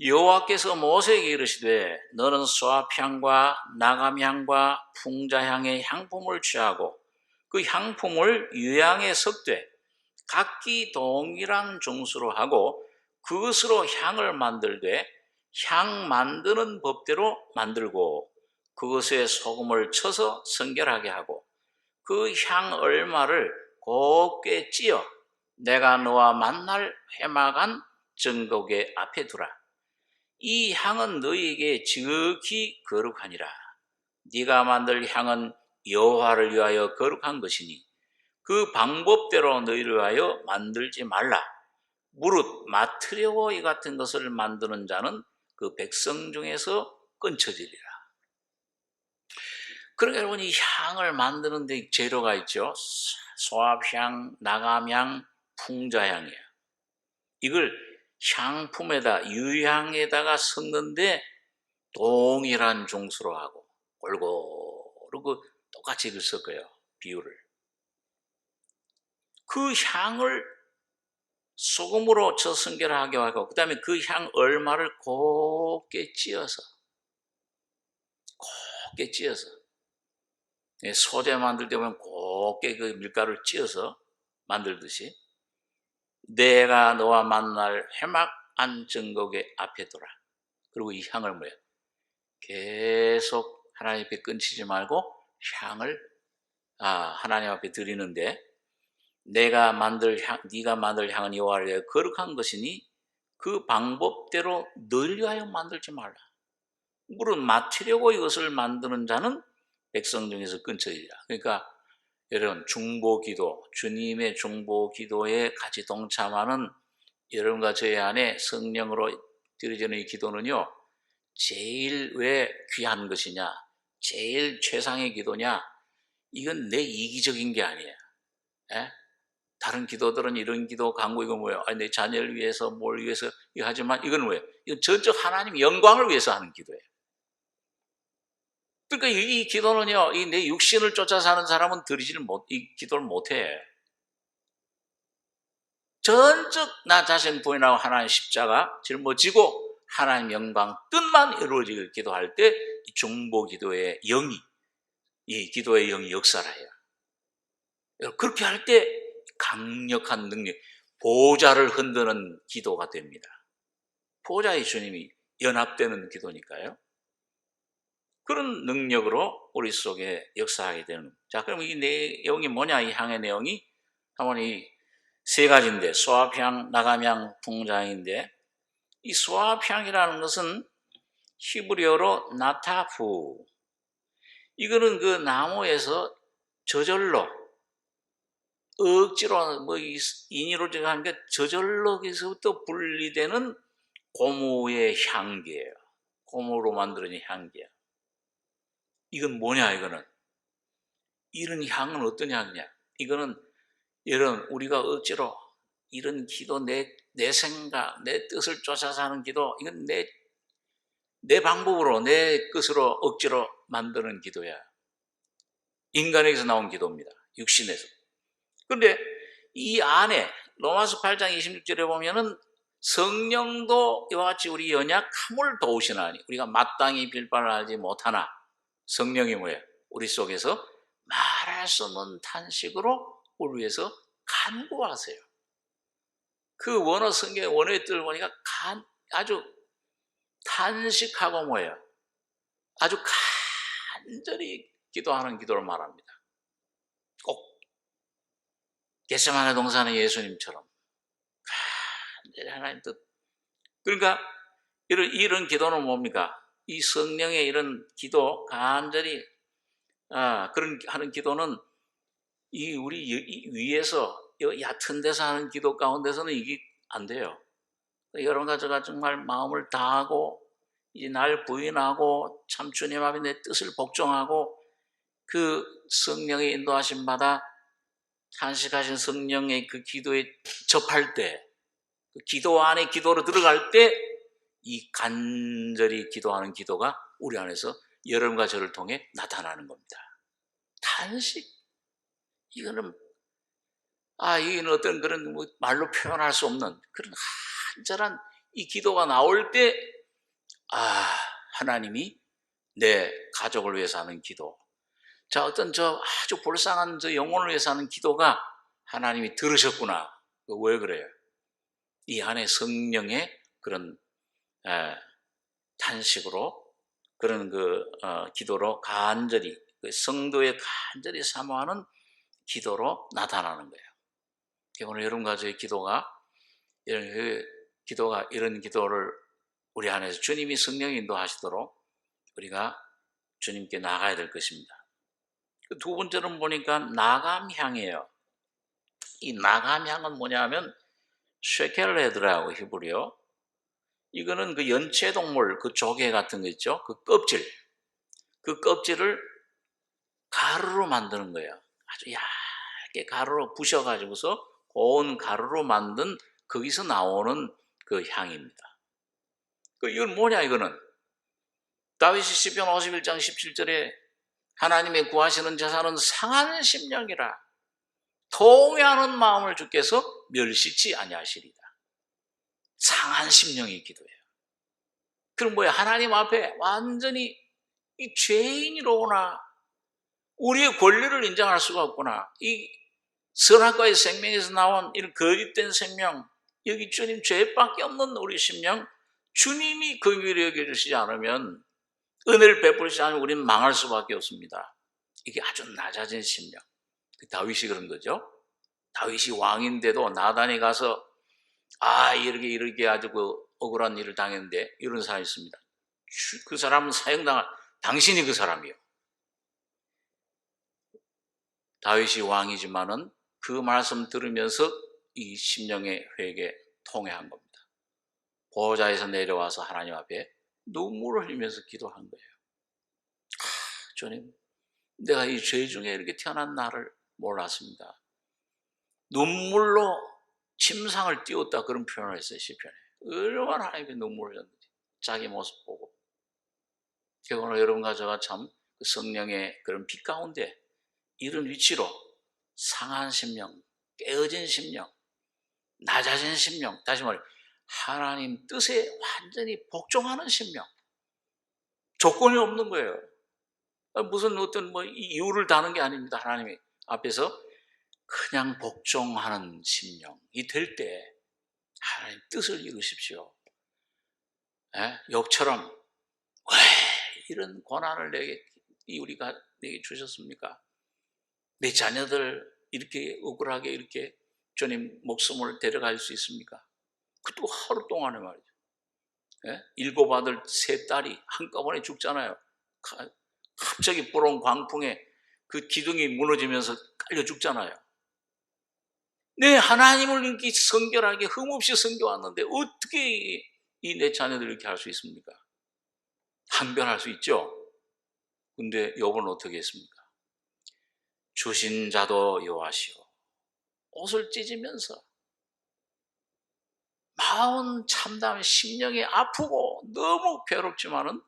여호와께서 모세에게 이르시되 너는 수압향과 나감향과 풍자향의 향품을 취하고 그 향품을 유향에 섞되 각기 동일한 종수로 하고 그것으로 향을 만들되 향 만드는 법대로 만들고 그것에 소금을 쳐서 성결하게 하고 그 향 얼마를 곱게 찧어 내가 너와 만날 회막한 증거궤 앞에 두라. 이 향은 너희에게 지극히 거룩하니라. 네가 만들 향은 여호와를 위하여 거룩한 것이니 그 방법대로 너희를 위하여 만들지 말라. 무릇 맡으려고 이 같은 것을 만드는 자는 그 백성 중에서 끊쳐지리라. 그러니까 여러분 이 향을 만드는 데 재료가 있죠. 소합향, 나감향, 풍자향이에요. 이걸 향품에다 유향에다가 섞는데 동일한 종수로 하고 골고루 똑같이 이걸 섞어요. 비율을. 그 향을 소금으로 쳐 성결하게 하고 그 다음에 그 향 얼마를 곱게 찧어서 소재 만들 때 보면 곱게 그 밀가루를 찧어서 만들듯이 내가 너와 만날 회막한 증거궤 앞에 두라. 그리고 이 향을 뭐예요? 계속 하나님 앞에 끊치지 말고 향을 하나님 앞에 드리는데 네가 만들 향은 여호와를 위하여 거룩한 것이니 그 방법대로 널 위하여 만들지 말라. 물은 맡으려고 이것을 만드는 자는 백성 중에서 끊쳐지리라. 그러니까 여러분 중보기도, 주님의 중보기도에 같이 동참하는 여러분과 저희 안에 성령으로 드려지는 이 기도는요, 제일 왜 귀한 것이냐, 제일 최상의 기도냐, 이건 내 이기적인 게 아니에요. 다른 기도들은 이런 기도 강구 이거 뭐예요? 내 자녀를 위해서 뭘 위해서 이거 하지만 이건 뭐예요? 이건 전적 하나님 영광을 위해서 하는 기도예요. 그러니까 이 기도는요, 이 내 육신을 쫓아 사는 사람은 이 기도를 못해. 전적 나 자신 부인하고 하나님 십자가 짊어지고 하나님 영광 뜻만 이루어지길 기도할 때 이 중보 기도의 영이, 이 기도의 영이 역사를 해요. 그렇게 할 때 강력한 능력, 보좌를 흔드는 기도가 됩니다. 보좌의 주님이 연합되는 기도니까요. 그런 능력으로 우리 속에 역사하게 되는 겁니다. 자, 그럼 이 내용이 뭐냐? 이 향의 내용이 한번 이 세 가지인데, 소합향, 나감향, 풍장인데, 이 소합향이라는 것은 히브리어로 나타후, 이거는 그 나무에서 저절로 억지로 뭐 인위로 하는 게 저절로서부터 분리되는 고무의 향기예요. 고무로 만들어진 향기야. 이건 뭐냐? 이런 향은 어떤 향이냐? 이거는 이런 우리가 억지로 이런 기도, 내 생각, 내 뜻을 쫓아서 하는 기도, 이건 내 방법으로, 내 뜻으로 억지로 만드는 기도야. 인간에게서 나온 기도입니다. 육신에서. 그런데 이 안에 로마서 8장 26절에 보면은 성령도 이와 같이 우리 연약함을 도우시나니, 우리가 마땅히 빌바를 알지 못하나 성령이 뭐예요? 우리 속에서 말할 수 없는 탄식으로 우리 위해서 간구하세요. 그 원어 성경의 원어의 뜻을 보니까 아주 탄식하고 뭐예요? 아주 간절히 기도하는 기도를 말합니다. 꼭 겟세마네 동산의 예수님처럼 간절히 하나님 뜻. 그러니까 이런 기도는 뭡니까? 이 성령의 이런 기도, 간절히 그런 하는 기도는 이 우리 위에서 얕은 데서 하는 기도 가운데서는 이게 안 돼요. 여러분 가지가 정말 마음을 다하고 이제 날 부인하고 참 주님 앞에 내 뜻을 복종하고 그 성령의 인도하심 받아 탄식하신 성령의 그 기도에 접할 때, 그 기도 안에 기도로 들어갈 때 이 간절히 기도하는 기도가 우리 안에서 여러분과 저를 통해 나타나는 겁니다. 탄식, 이거는 어떤 그런 말로 표현할 수 없는 그런 간절한 이 기도가 나올 때, 하나님이 내 가족을 위해서 하는 기도, 자, 어떤 아주 불쌍한 영혼을 위해서 하는 기도가 하나님이 들으셨구나. 왜 그래요? 이 안에 성령의 그런 탄식으로, 그런 기도로 간절히, 그 성도의 간절히 사모하는 기도로 나타나는 거예요. 오늘 여러분과 저의 기도가 이런 기도를 우리 안에서 주님이 성령 인도하시도록 우리가 주님께 나가야 될 것입니다. 두 번째는 보니까 나감향이에요. 이 나감향은 뭐냐면 쉐켈레드라고 히브리어. 이거는 그 연체동물, 그 조개 같은 거 있죠? 그 껍질을 가루로 만드는 거예요. 아주 얇게 가루로 부셔가지고서 고운 가루로 만든, 거기서 나오는 그 향입니다. 이건 뭐냐? 이거는 다윗이 시편 51장 17절에 하나님의 구하시는 제사는 상한 심령이라 통회하는 마음을 주께서 멸시치 아니하시리다. 상한 심령의 기도예요. 그럼 뭐야? 하나님 앞에 완전히 이 죄인이로구나, 우리의 권리를 인정할 수가 없구나, 이 선악과의 생명에서 나온 이런 거짓된 생명, 여기 주님 죄밖에 없는 우리 심령, 주님이 긍휼히 여겨주시지 않으면, 은혜를 베풀지 않으면 우리는 망할 수밖에 없습니다. 이게 아주 낮아진 심령. 다윗이 그런 거죠. 다윗이 왕인데도 나단이 가서 이렇게 아주 억울한 일을 당했는데, 이런 사람이 있습니다. 그 사람은 당신이 그 사람이요. 다윗이 왕이지만은 그 말씀 들으면서 이 심령의 회개 통회한 겁니다. 보호자에서 내려와서 하나님 앞에 눈물을 흘리면서 기도한 거예요. 주님, 내가 이 죄 중에 이렇게 태어난 나를 몰랐습니다. 눈물로 침상을 띄웠다, 그런 표현을 했어요. 시편에. 얼마나 하나님의 눈물을 흘렸는지 자기 모습 보고. 오늘 여러분과 저가 참 성령의 그런 빛 가운데 이런 위치로 상한 심령, 깨어진 심령, 낮아진 심령, 다시 말해 하나님 뜻에 완전히 복종하는 심령, 조건이 없는 거예요. 무슨 어떤 이유를 다는 게 아닙니다. 하나님 앞에서 그냥 복종하는 심령이 될 때 하나님 뜻을 이루십시오. 욥처럼 왜 이런 고난을 내게 주셨습니까? 내 자녀들 이렇게 억울하게 이렇게 주님 목숨을 데려갈 수 있습니까? 그것도 하루 동안에 말이죠. 예? 7 아들 3 딸이 한꺼번에 죽잖아요. 갑자기 불어온 광풍에 그 기둥이 무너지면서 깔려 죽잖아요. 내 하나님을 이렇게 성결하게 흠없이 섬겨왔는데 어떻게 이 내 자녀들 이렇게 할 수 있습니까? 항변할 수 있죠. 근데 욥은 어떻게 했습니까? 주신 자도 여호와시오. 옷을 찢으면서 마음 참담, 심령이 아프고 너무 괴롭지만은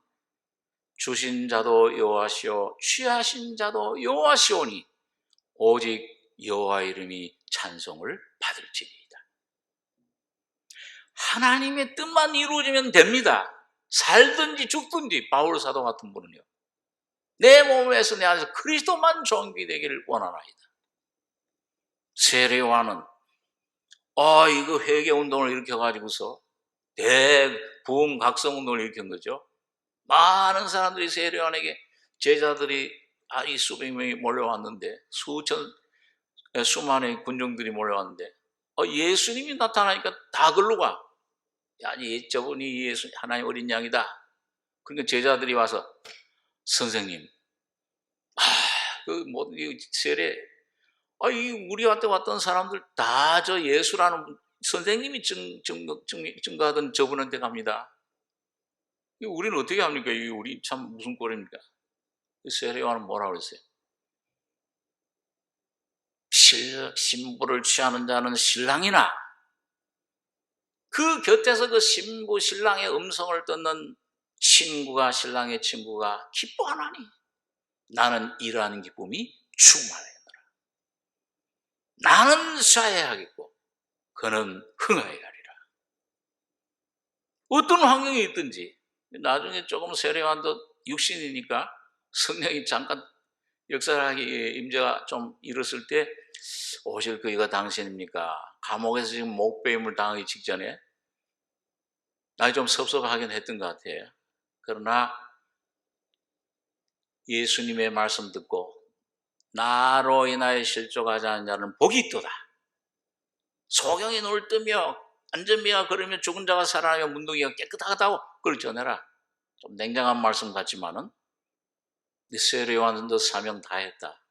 주신 자도 여호와시오, 취하신 자도 여호와시오니 오직 여호와 이름이 찬송을 받을지니이다. 하나님의 뜻만 이루어지면 됩니다. 살든지 죽든지. 바울 사도 같은 분은요, 내 몸에서 내 안에서 그리스도만 존귀되기를 원하나이다. 세례요한은 이거 회개운동을 일으켜가지고서 대부흥 각성운동을 일으킨 거죠. 많은 사람들이 세례요한에게 제자들이 이 수백 명이 몰려왔는데 수많은 군중들이 몰려왔는데 예수님이 나타나니까 다 글로 가. 저분이 예수 하나님 어린 양이다. 그러니까 제자들이 와서 선생님, 이 세례, 우리한테 왔던 사람들 다 저 예수라는 선생님이 증거하던 저분한테 갑니다. 우리는 어떻게 합니까? 우리 참 무슨 꼴입니까? 세례요한은 뭐라고 그랬어요? 신부를 취하는 자는 신랑이나 그 곁에서 그 신부 신랑의 음성을 듣는 신랑의 친구가 기뻐하나니 나는 이러한 기쁨이 충만하였노라. 나는 쇠하겠고 그는 흥하게 가리라. 어떤 환경이 있든지 나중에 조금 세례요한도 육신이니까 성령이 잠깐 역사하게 임재가 좀 일었을 때 오실 그이가 당신입니까? 감옥에서 지금 목배임을 당하기 직전에 나이 좀 섭섭하긴 했던 것 같아요. 그러나 예수님의 말씀 듣고 나로 인하여 실족하지 않은 자는 복이 있도다. 소경이 눈을 뜨며 안전비가 걸으며 죽은 자가 살아나며 문둥이가 깨끗하다고 그걸 전해라. 좀 냉정한 말씀 같지만은 세례요한도 사명 다 했다.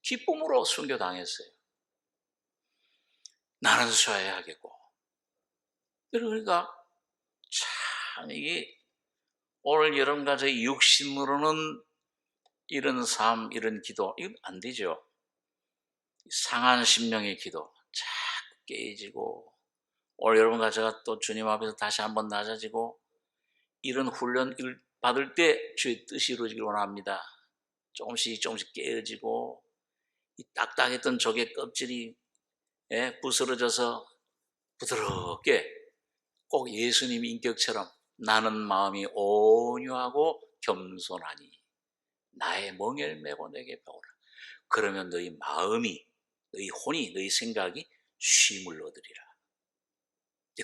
기쁨으로 순교당했어요. 나는 쇠해야 하겠고. 그러니까 참 이게 오늘 여러분과 저희 육신으로는 이런 삶, 이런 기도 이건 안 되죠. 상한 심령의 기도 자꾸 깨지고 오늘 여러분과 제가 또 주님 앞에서 다시 한번 낮아지고 이런 훈련을 받을 때 주의 뜻이 이루어지길 원합니다. 조금씩 깨어지고 이 딱딱했던 적의 껍질이 부스러져서 부드럽게 꼭 예수님 인격처럼 나는 마음이 온유하고 겸손하니 나의 멍에를 메고 내게 배우라. 그러면 너희 마음이, 너희 혼이, 너희 생각이 쉼을 얻으리라.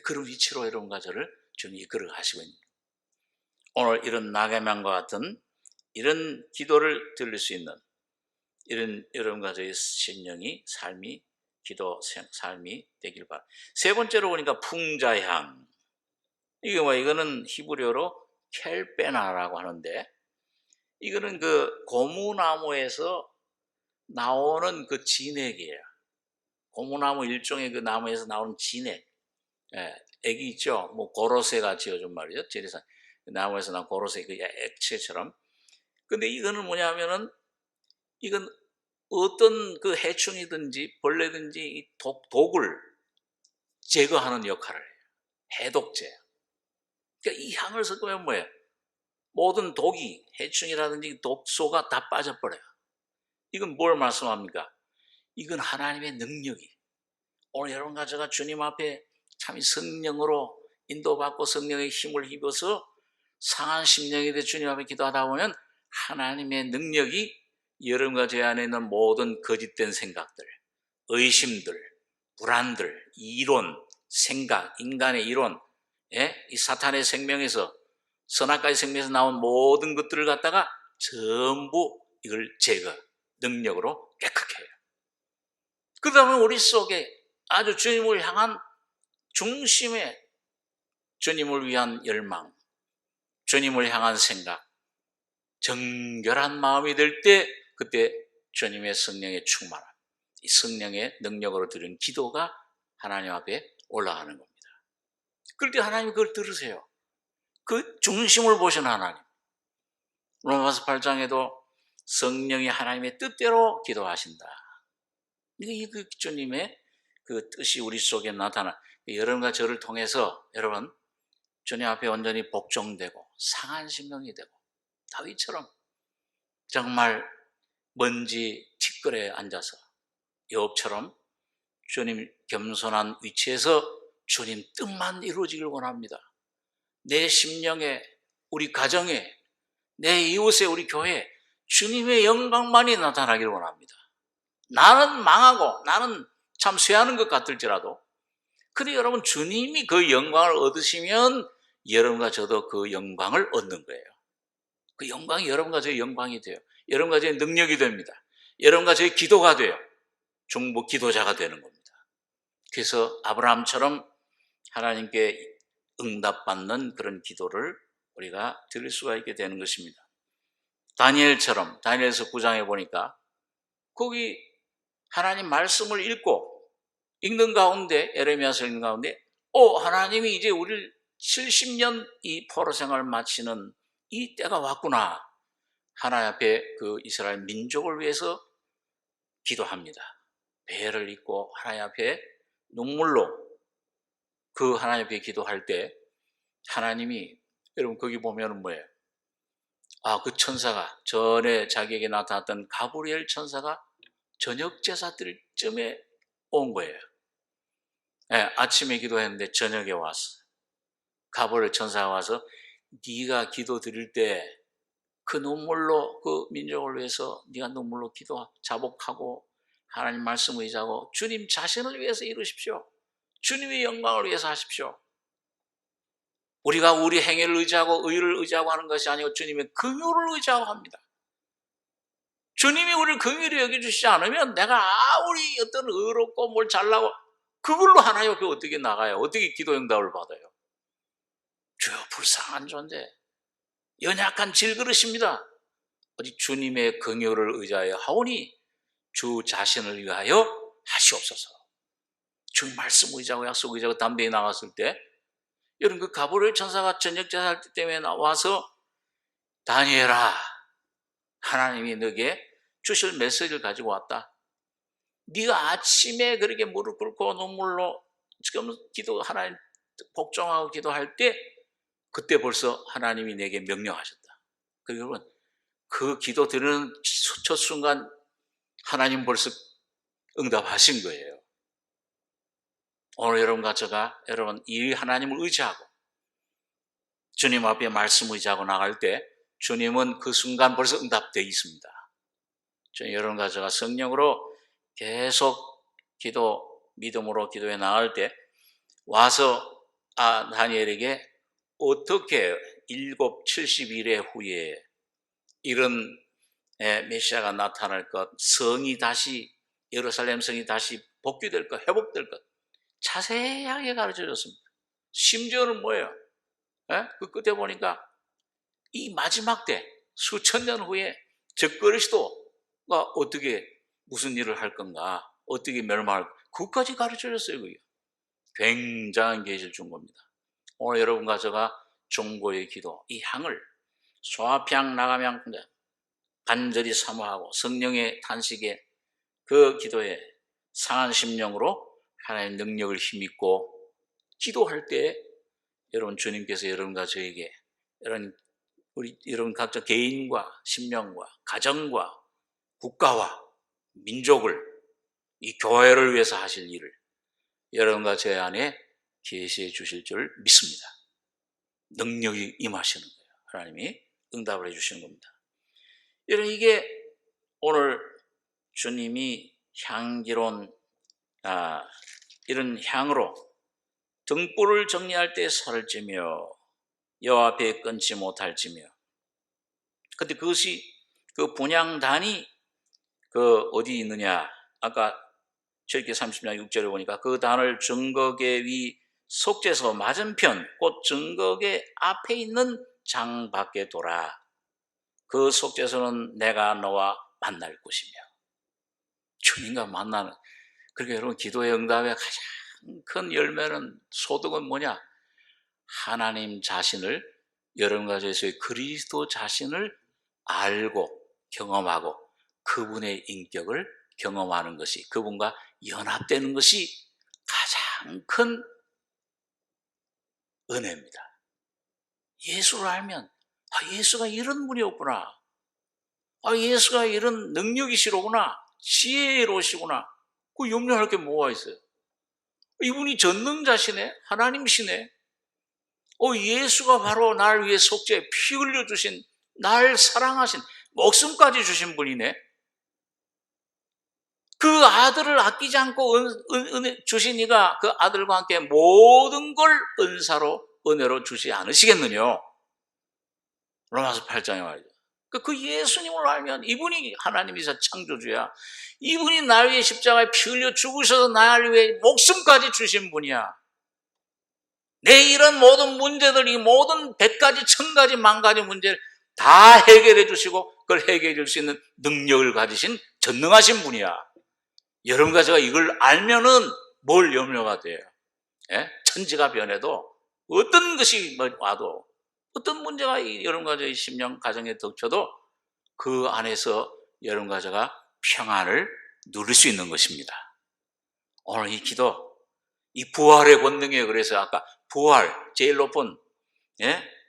그런 위치로 여러분과 저를 좀 이끌어 가시고 있는 오늘 이런 나가면과 같은 이런 기도를 들을 수 있는 이런 여러분과 저의 신령이 삶이 기도 삶이 되길 바랍니다. 세 번째로 보니까 풍자향. 이게 이거는 히브리어로 켈베나라고 하는데 이거는 그 고무나무에서 나오는 그 진액이에요. 고무나무 일종의 그 나무에서 나오는 진액. 액이 있죠. 고로쇠가 지어준 말이죠. 재래산 나무에서 나온 고로쇠 그 액체처럼. 근데 이거는 뭐냐면은 이건 어떤 그 해충이든지 벌레든지 독을 제거하는 역할을 해요. 해독제. 그러니까 이 향을 섞으면 뭐예요? 모든 독이 해충이라든지 독소가 다 빠져버려요. 이건 뭘 말씀합니까? 이건 하나님의 능력이. 오늘 여러분과 제가 주님 앞에 참 성령으로 인도받고 성령의 힘을 입어서 상한 심령이 돼 주님 앞에 기도하다 보면 하나님의 능력이 여러분과 제 안에 있는 모든 거짓된 생각들, 의심들, 불안들, 이론, 생각, 인간의 이론, 이 사탄의 생명에서 선악과의 생명에서 나온 모든 것들을 갖다가 전부 이걸 제거, 능력으로 깨끗게 해요. 그러다 보면 우리 속에 아주 주님을 향한 중심에 주님을 위한 열망, 주님을 향한 생각, 정결한 마음이 될 때 그때 주님의 성령의 충만함, 이 성령의 능력으로 드린 기도가 하나님 앞에 올라가는 겁니다. 그럴 때 하나님이 그걸 들으세요. 그 중심을 보시는 하나님. 로마서 8장에도 성령이 하나님의 뜻대로 기도하신다. 이 그 주님의 그 뜻이 우리 속에 나타나 여러분과 저를 통해서 여러분 주님 앞에 완전히 복종되고 상한 심령이 되고 다윗처럼 정말 먼지 티끌에 앉아서 욥처럼 주님 겸손한 위치에서 주님 뜻만 이루어지길 원합니다. 내 심령에, 우리 가정에, 내 이웃에, 우리 교회에 주님의 영광만이 나타나길 원합니다. 나는 망하고 나는 참 쇠하는 것 같을지라도 근데 여러분 주님이 그 영광을 얻으시면 여러분과 저도 그 영광을 얻는 거예요. 그 영광이 여러분과 저의 영광이 돼요. 여러분과 저의 능력이 됩니다. 여러분과 저의 기도가 돼요. 중보 기도자가 되는 겁니다. 그래서 아브라함처럼 하나님께 응답받는 그런 기도를 우리가 드릴 수가 있게 되는 것입니다. 다니엘처럼 다니엘서 9장에 보니까 거기 하나님 말씀을 읽는 가운데 에레미야서 읽는 가운데 하나님이 이제 우리를 70년 이 포로 생활을 마치는 이 때가 왔구나. 하나님 앞에 그 이스라엘 민족을 위해서 기도합니다. 배를 입고 하나님 앞에 눈물로 그 하나님 앞에 기도할 때 하나님이 여러분 거기 보면은 뭐예요? 그 천사가 전에 자기에게 나타났던 가브리엘 천사가 저녁 제사들쯤에 온 거예요. 네, 아침에 기도했는데 저녁에 왔어. 가브리엘 천사가 와서 네가 기도 드릴 때 그 눈물로 그 민족을 위해서 네가 눈물로 기도 자복하고 하나님 말씀 의지하고 주님 자신을 위해서 이루십시오. 주님의 영광을 위해서 하십시오. 우리가 우리 행위를 의지하고 의를 의지하고 하는 것이 아니고 주님의 긍휼을 의지하고 합니다. 주님이 우리를 긍휼히 여겨주시지 않으면 내가 아무리 어떤 의롭고 뭘 잘나고 그걸로 하나님 앞에 어떻게 나가요? 어떻게 기도 응답을 받아요? 주여 불쌍한 존재, 연약한 질그릇입니다. 어디 주님의 긍휼을 의지하여 하오니 주 자신을 위하여 하시옵소서. 주 말씀 의지하고 약속 의지하고 담대히 나갔을 때 여러분 그 가브리엘 천사가 저녁 제사할 때 때문에 나와서 다니엘아 하나님이 너에게 주실 메시지를 가지고 왔다. 네가 아침에 그렇게 무릎 꿇고 눈물로 지금 기도 하나님 복종하고 기도할 때 그때 벌써 하나님이 내게 명령하셨다. 그리고 여러분 그 기도 드리는 첫 순간 하나님 벌써 응답하신 거예요. 오늘 여러분과 제가 여러분 이 하나님을 의지하고 주님 앞에 말씀 의지하고 나갈 때 주님은 그 순간 벌써 응답되어 있습니다. 저는 여러분과 제가 성령으로 계속 믿음으로 기도해 나갈 때 와서 다니엘에게 어떻게 70일의 후에 이런 메시아가 나타날 것, 성이 다시 예루살렘 성이 다시 복귀될 것, 회복될 것 자세하게 가르쳐 줬습니다. 심지어는 뭐예요? 그 끝에 보니까 이 마지막 때 수천 년 후에 적그리스도가 어떻게 무슨 일을 할 건가, 어떻게 멸망할 건가, 그것까지 가르쳐 줬어요. 그게 굉장한 계시를 준 겁니다. 오늘 여러분과 제가 중보의 기도, 이 향을 소아평 나가면 간절히 사모하고 성령의 탄식에 그 기도에 상한 심령으로 하나님의 능력을 힘입고 기도할 때 여러분 주님께서 여러분과 저에게 여러분 각자 개인과 심령과 가정과 국가와 민족을 이 교회를 위해서 하실 일을 여러분과 제 안에 계시해 주실 줄 믿습니다. 능력이 임하시는 거예요. 하나님이 응답을 해 주시는 겁니다. 여러분 이게 오늘 주님이 향기로운 이런 향으로 등불을 정리할 때 살을 찌며 여호와 앞에 끊지 못할지며. 근데 그것이 그 분향단이 어디 있느냐? 아까 출애굽기 30장 6절에 보니까 그 단을 증거계 위 속죄소 맞은편 곧 증거계 앞에 있는 장 밖에 둬라. 그 속죄소는 내가 너와 만날 곳이며. 주님과 만나는. 그러니까 여러분, 기도의 응답의 가장 큰 열매는, 소득은 뭐냐? 하나님 자신을, 여러분과 저에서의 그리스도 자신을 알고 경험하고 그분의 인격을 경험하는 것이, 그분과 연합되는 것이 가장 큰 은혜입니다. 예수를 알면, 예수가 이런 분이었구나. 예수가 이런 능력이시로구나. 지혜로우시구나. 그 염려할 게 뭐가 있어요? 이분이 전능자시네. 하나님이시네. 예수가 바로 날 위해 속죄 피 흘려주신, 날 사랑하신, 목숨까지 주신 분이네. 그 아들을 아끼지 않고 은혜 주신 이가 그 아들과 함께 모든 걸 은사로, 은혜로 주지 않으시겠느냐. 로마서 8장에 말이죠. 그 예수님을 알면, 이분이 하나님이사 창조주야. 이분이 날 위해 십자가에 피 흘려 죽으셔서 날 위해 목숨까지 주신 분이야. 내 이런 모든 문제들, 이 모든 100가지, 1000가지, 10,000가지 문제를 다 해결해 주시고 그걸 해결해 줄 수 있는 능력을 가지신 전능하신 분이야. 여러분과 제가 이걸 알면은 뭘 염려가 돼요? 예? 천지가 변해도, 어떤 것이 와도, 어떤 문제가 여러분과 저의 심령 가정에 덮쳐도 그 안에서 여러분과 제가 평안을 누릴 수 있는 것입니다. 오늘 이 기도, 이 부활의 권능이에요. 그래서 아까 부활, 제일 높은,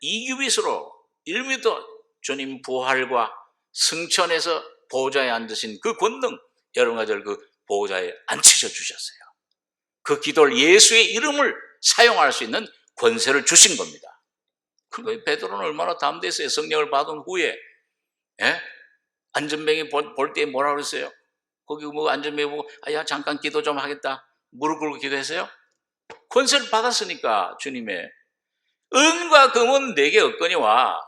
이규빗으로 1m 주님 부활과 승천해서 보좌에 앉으신 그 권능, 여러분과 저를 그 보좌에 앉히셔 주셨어요. 그 기도를, 예수의 이름을 사용할 수 있는 권세를 주신 겁니다. 그러니까 베드로는 얼마나 담대했어요. 성령을 받은 후에, 안전뱅이 볼 때 뭐라 그랬어요? 거기 안전뱅이 보고, 야, 잠깐 기도 좀 하겠다. 무릎 꿇고 기도했어요? 권세를 받았으니까. 주님의 은과 금은 내게 없거니와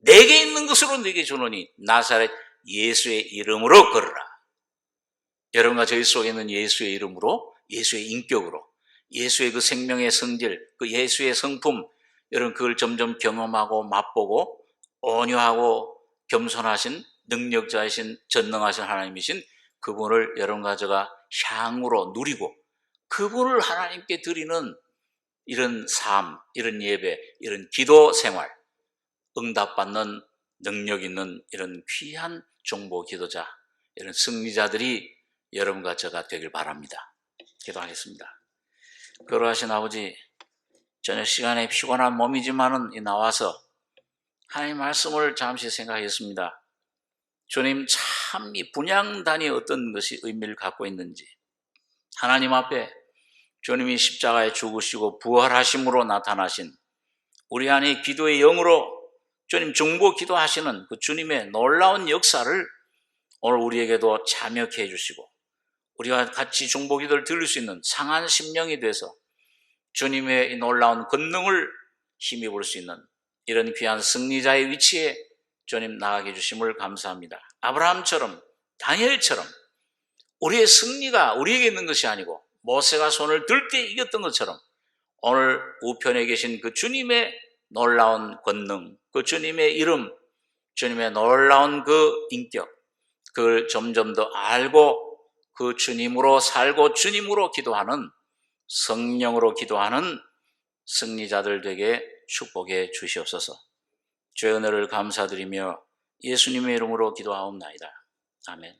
내게 있는 것으로 내게 주노니 나사렛 예수의 이름으로 걸으라. 여러분과 저희 속에 있는 예수의 이름으로, 예수의 인격으로, 예수의 그 생명의 성질, 그 예수의 성품, 여러분 그걸 점점 경험하고 맛보고 온유하고 겸손하신 능력자이신 전능하신 하나님이신 그분을 여러분과 제가 향으로 누리고, 그분을 하나님께 드리는 이런 삶, 이런 예배, 이런 기도 생활, 응답받는 능력 있는 이런 귀한 중보 기도자, 이런 승리자들이 여러분과 제가 되길 바랍니다. 기도하겠습니다. 거룩하신 아버지, 저녁 시간에 피곤한 몸이지만은 나와서 하나님 말씀을 잠시 생각했습니다. 주님, 참 이 분향단이 어떤 것이 의미를 갖고 있는지, 하나님 앞에 주님이 십자가에 죽으시고 부활하심으로 나타나신 우리 안에 기도의 영으로 주님 중보 기도하시는 그 주님의 놀라운 역사를 오늘 우리에게도 참여케 해주시고, 우리가 같이 중보 기도를 들을 수 있는 상한 심령이 돼서 주님의 이 놀라운 권능을 힘입을 수 있는 이런 귀한 승리자의 위치에 주님 나가게 해주심을 감사합니다. 아브라함처럼, 다니엘처럼 우리의 승리가 우리에게 있는 것이 아니고 모세가 손을 들 때 이겼던 것처럼 오늘 우편에 계신 그 주님의 놀라운 권능, 그 주님의 이름, 주님의 놀라운 그 인격, 그걸 점점 더 알고 그 주님으로 살고 주님으로 기도하는, 성령으로 기도하는 승리자들 되게 축복해 주시옵소서. 주의 은혜를 감사드리며 예수님의 이름으로 기도하옵나이다. 아멘.